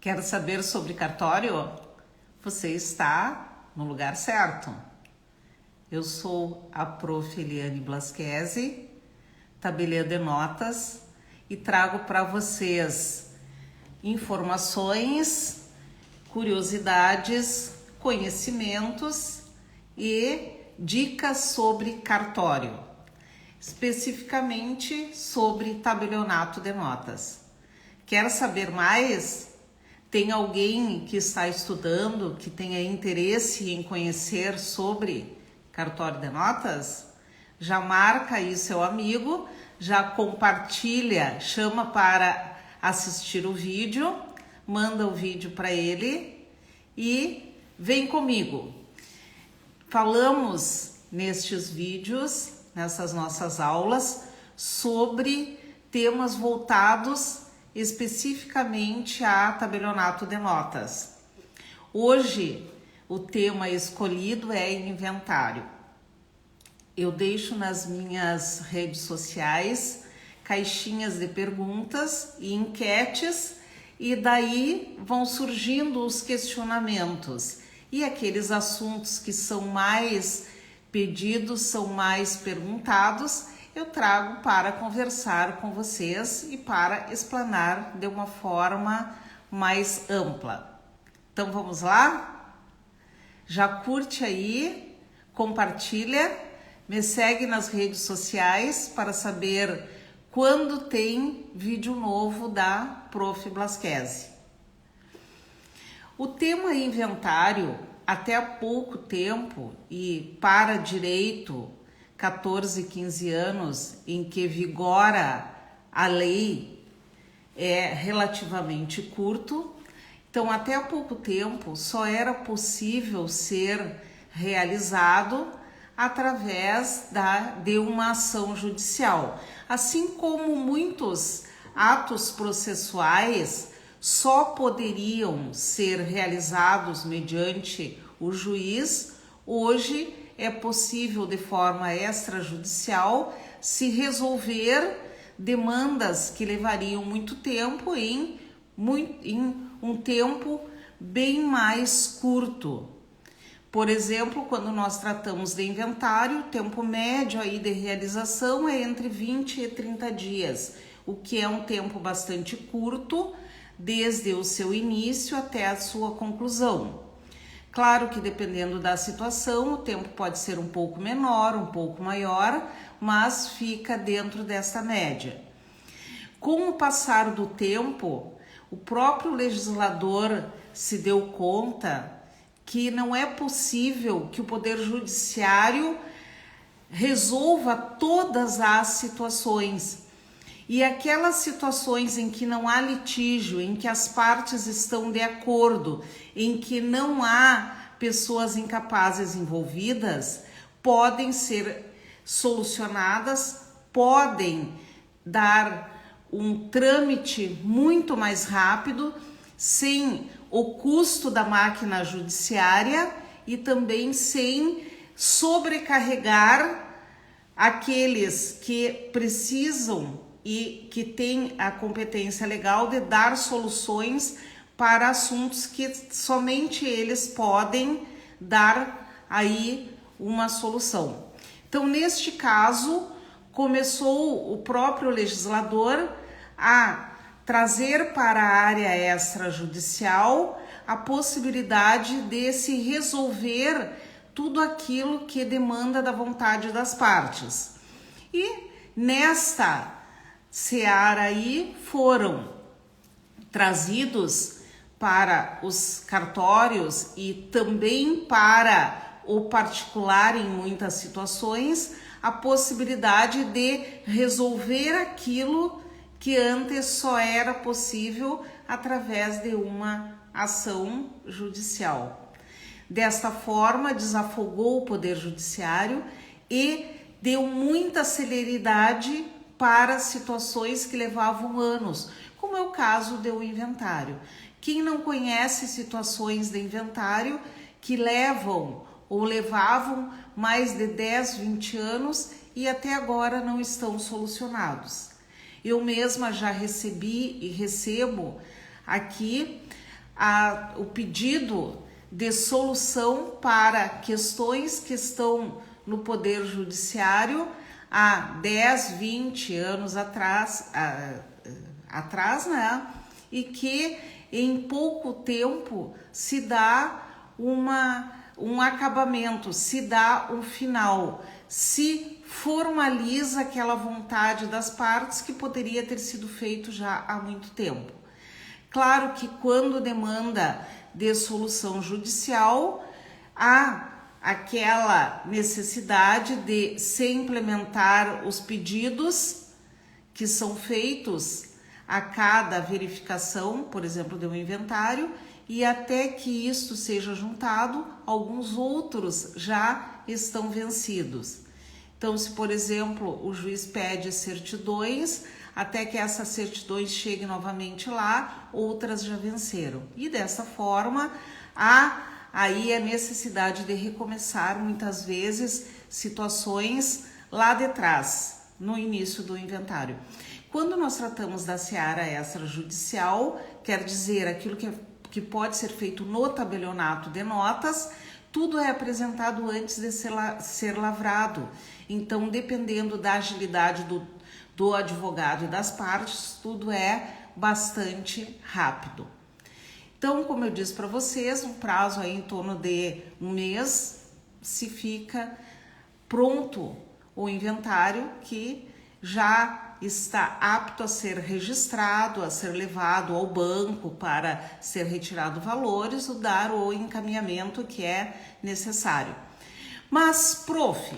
Quer saber sobre cartório? Você está no lugar certo. Eu sou a Prof. Eliane Blasquezi, tabeliã de notas, e trago para vocês informações, curiosidades, conhecimentos e dicas sobre cartório, especificamente sobre tabelionato de notas. Quer saber mais? Tem alguém que está estudando, que tenha interesse em conhecer sobre cartório de notas? Já marca aí seu amigo, já compartilha, chama para assistir o vídeo, manda o vídeo para ele e vem comigo. Falamos nestes vídeos, nessas nossas aulas, sobre temas voltados especificamente a tabelionato de notas. Hoje, o tema escolhido é inventário. Eu deixo nas minhas redes sociais caixinhas de perguntas e enquetes, e daí vão surgindo os questionamentos. E aqueles assuntos que são mais pedidos, são mais perguntados, eu trago para conversar com vocês e para explanar de uma forma mais ampla. Então vamos lá? Já curte aí, compartilha, me segue nas redes sociais para saber quando tem vídeo novo da Prof. Blasquezi. O tema inventário, até há pouco tempo e para direito, 14, 15 anos em que vigora a lei, é relativamente curto. Então, até há pouco tempo, só era possível ser realizado através de uma ação judicial. Assim como muitos atos processuais só poderiam ser realizados mediante o juiz, hoje é possível, de forma extrajudicial, se resolver demandas que levariam muito tempo em um tempo bem mais curto. Por exemplo, quando nós tratamos de inventário, o tempo médio aí de realização é entre 20 e 30 dias, o que é um tempo bastante curto, desde o seu início até a sua conclusão. Claro que dependendo da situação, o tempo pode ser um pouco menor, um pouco maior, mas fica dentro dessa média. Com o passar do tempo, o próprio legislador se deu conta que não é possível que o Poder Judiciário resolva todas as situações. E aquelas situações em que não há litígio, em que as partes estão de acordo, em que não há pessoas incapazes envolvidas, podem ser solucionadas, podem dar um trâmite muito mais rápido, sem o custo da máquina judiciária e também sem sobrecarregar aqueles que precisam e que tem a competência legal de dar soluções para assuntos que somente eles podem dar aí uma solução. Então, neste caso, começou o próprio legislador a trazer para a área extrajudicial a possibilidade de se resolver tudo aquilo que demanda da vontade das partes. E nesta seara aí foram trazidos para os cartórios e também para o particular em muitas situações a possibilidade de resolver aquilo que antes só era possível através de uma ação judicial. Desta forma, desafogou o Poder Judiciário e deu muita celeridade para situações que levavam anos, como é o caso do inventário. Quem não conhece situações de inventário que levam ou levavam mais de 10, 20 anos e até agora não estão solucionados. Eu mesma já recebi e recebo aqui o pedido de solução para questões que estão no Poder Judiciário há 10, 20 anos atrás, né? E que em pouco tempo se dá um acabamento, se dá um final, se formaliza aquela vontade das partes que poderia ter sido feito já há muito tempo. Claro que quando demanda de solução judicial, há aquela necessidade de se implementar os pedidos que são feitos a cada verificação, por exemplo, de um inventário, e até que isto seja juntado, alguns outros já estão vencidos. Então, se, por exemplo, o juiz pede certidões, até que essas certidões cheguem novamente lá, outras já venceram. E dessa forma, há aí a necessidade de recomeçar, muitas vezes, situações lá de trás, no início do inventário. Quando nós tratamos da seara extrajudicial, quer dizer aquilo que pode ser feito no tabelionato de notas, tudo é apresentado antes de ser lavrado. Então, dependendo da agilidade do advogado e das partes, tudo é bastante rápido. Então, como eu disse para vocês, um prazo aí em torno de um mês se fica pronto o inventário que já está apto a ser registrado, a ser levado ao banco para ser retirado valores ou dar o encaminhamento que é necessário. Mas, prof,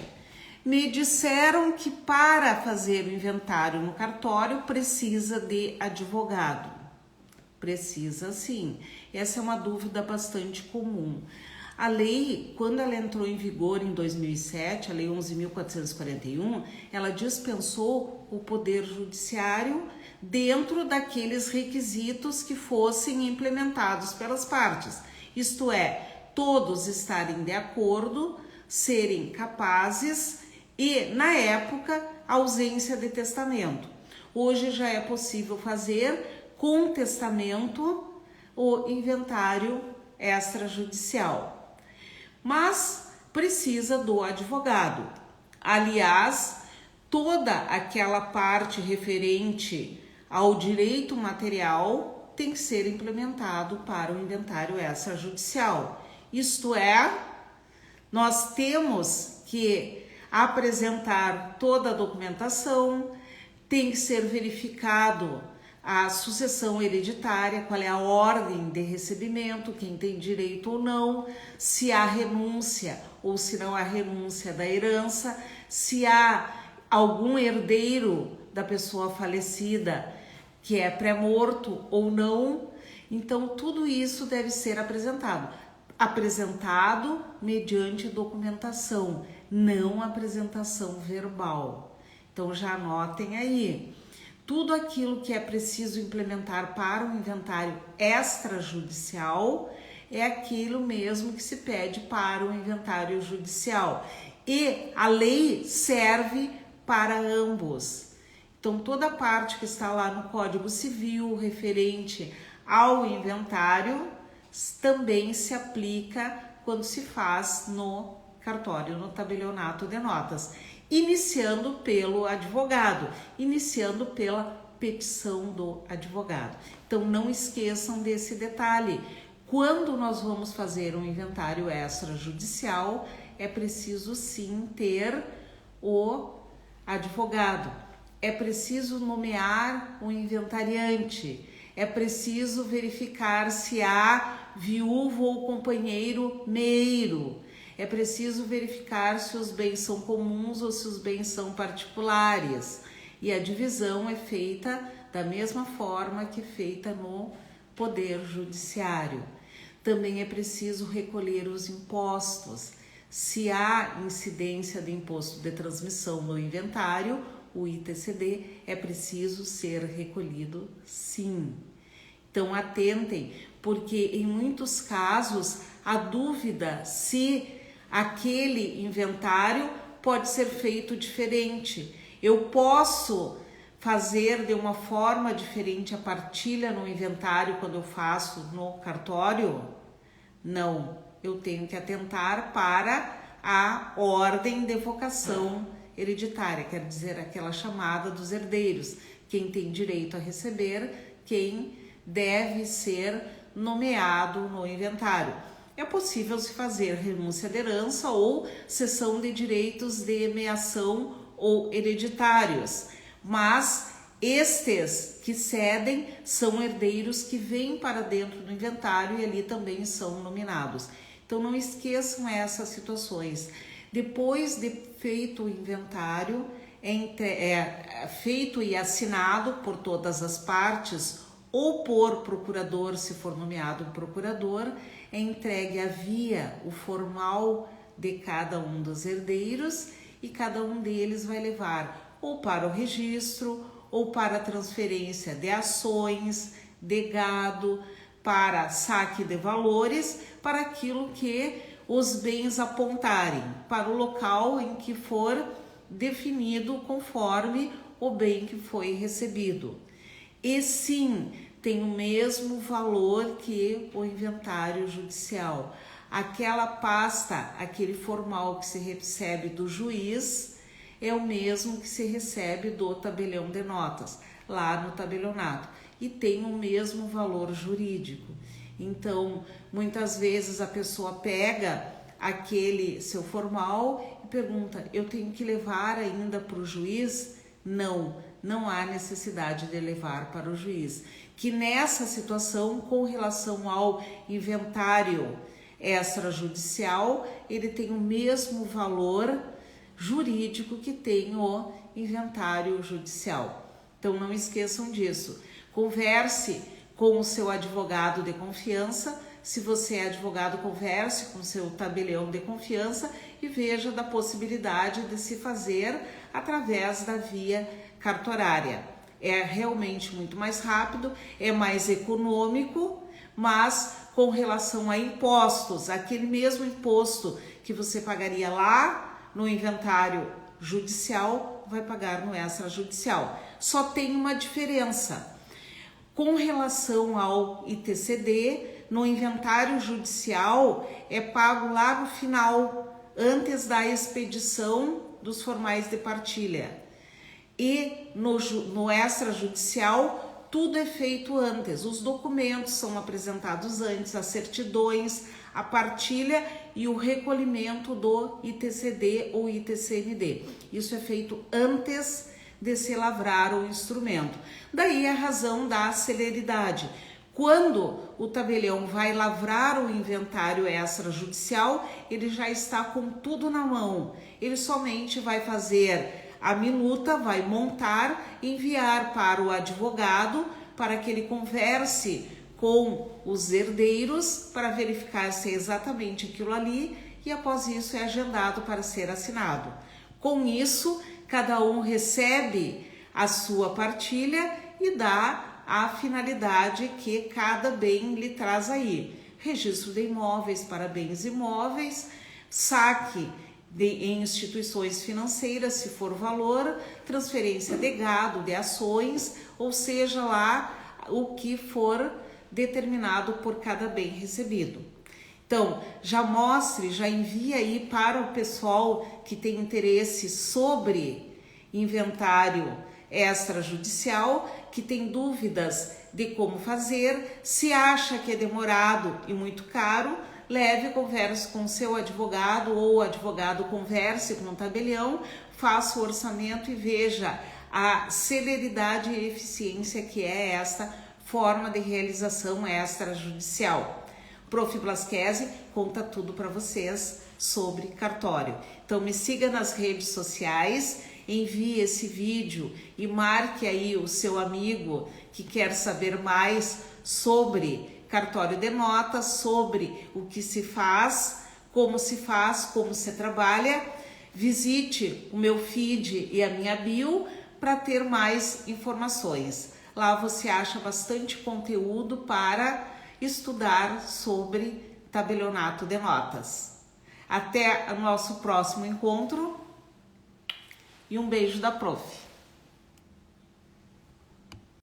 me disseram que para fazer o inventário no cartório precisa de advogado. Precisa sim. Essa é uma dúvida bastante comum. A lei, quando ela entrou em vigor em 2007, a lei 11.441, ela dispensou o Poder Judiciário dentro daqueles requisitos que fossem implementados pelas partes. Isto é, todos estarem de acordo, serem capazes e, na época, ausência de testamento. Hoje já é possível fazer com testamento o inventário extrajudicial. Mas precisa do advogado. Aliás, toda aquela parte referente ao direito material tem que ser implementado para o inventário extrajudicial. Isto é, nós temos que apresentar toda a documentação, tem que ser verificado a sucessão hereditária, qual é a ordem de recebimento, quem tem direito ou não, se há renúncia ou se não há renúncia da herança, se há algum herdeiro da pessoa falecida que é pré-morto ou não. Então, tudo isso deve ser apresentado mediante documentação, não apresentação verbal. Então, já anotem aí. Tudo aquilo que é preciso implementar para o inventário extrajudicial é aquilo mesmo que se pede para o inventário judicial. E a lei serve para ambos. Então, toda a parte que está lá no Código Civil referente ao inventário também se aplica quando se faz no cartório, no tabelionato de notas. Iniciando pelo advogado, iniciando pela petição do advogado. Então, não esqueçam desse detalhe. Quando nós vamos fazer um inventário extrajudicial, é preciso sim ter o advogado. É preciso nomear um inventariante. É preciso verificar se há viúvo ou companheiro meiro. É preciso verificar se os bens são comuns ou se os bens são particulares. E a divisão é feita da mesma forma que é feita no Poder Judiciário. Também é preciso recolher os impostos. Se há incidência de imposto de transmissão no inventário, o ITCD, é preciso ser recolhido sim. Então atentem, porque em muitos casos a dúvida se aquele inventário pode ser feito diferente. Eu posso fazer de uma forma diferente a partilha no inventário quando eu faço no cartório? Não, eu tenho que atentar para a ordem de vocação hereditária, quer dizer, aquela chamada dos herdeiros, quem tem direito a receber, quem deve ser nomeado no inventário. É possível se fazer renúncia de herança ou cessão de direitos de meação ou hereditários, mas estes que cedem são herdeiros que vêm para dentro do inventário e ali também são nominados. Então não esqueçam essas situações. Depois de feito o inventário, feito e assinado por todas as partes ou por procurador, se for nomeado um procurador, é entregue a via o formal de cada um dos herdeiros e cada um deles vai levar ou para o registro ou para a transferência de ações, de gado, para saque de valores, para aquilo que os bens apontarem, para o local em que for definido conforme o bem que foi recebido. E sim, tem o mesmo valor que o inventário judicial. Aquela pasta, aquele formal que se recebe do juiz, é o mesmo que se recebe do tabelião de notas, lá no tabelionato, e tem o mesmo valor jurídico. Então, muitas vezes a pessoa pega aquele seu formal e pergunta, eu tenho que levar ainda para o juiz? Não, não há necessidade de levar para o juiz. Que nessa situação, com relação ao inventário extrajudicial, ele tem o mesmo valor jurídico que tem o inventário judicial. Então não esqueçam disso. Converse com o seu advogado de confiança. Se você é advogado, converse com o seu tabelião de confiança e veja da possibilidade de se fazer através da via cartorária. É realmente muito mais rápido, é mais econômico, mas com relação a impostos, aquele mesmo imposto que você pagaria lá no inventário judicial, vai pagar no extrajudicial. Só tem uma diferença. Com relação ao ITCD, no inventário judicial é pago lá no final, antes da expedição dos formais de partilha. E no extrajudicial, tudo é feito antes. Os documentos são apresentados antes, as certidões, a partilha e o recolhimento do ITCD ou ITCND. Isso é feito antes de se lavrar o instrumento. Daí a razão da celeridade. Quando o tabelião vai lavrar o inventário extrajudicial, ele já está com tudo na mão. Ele somente vai fazer a minuta, vai montar, enviar para o advogado para que ele converse com os herdeiros para verificar se é exatamente aquilo ali e após isso é agendado para ser assinado. Com isso, cada um recebe a sua partilha e dá a finalidade que cada bem lhe traz aí. Registro de imóveis para bens imóveis, saque em instituições financeiras, se for valor, transferência de gado, de ações, ou seja lá o que for determinado por cada bem recebido. Então, já mostre, já envie aí para o pessoal que tem interesse sobre inventário extrajudicial, que tem dúvidas de como fazer, se acha que é demorado e muito caro, leve, converse com o seu advogado ou o advogado converse com o tabelião, faça o orçamento e veja a celeridade e eficiência que é esta forma de realização extrajudicial. Prof. Blasquezi conta tudo para vocês sobre cartório. Então me siga nas redes sociais, envie esse vídeo e marque aí o seu amigo que quer saber mais sobre cartório de notas, sobre o que se faz, como se trabalha. Visite o meu feed e a minha bio para ter mais informações. Lá você acha bastante conteúdo para estudar sobre tabelionato de notas. Até o nosso próximo encontro e um beijo da Prof.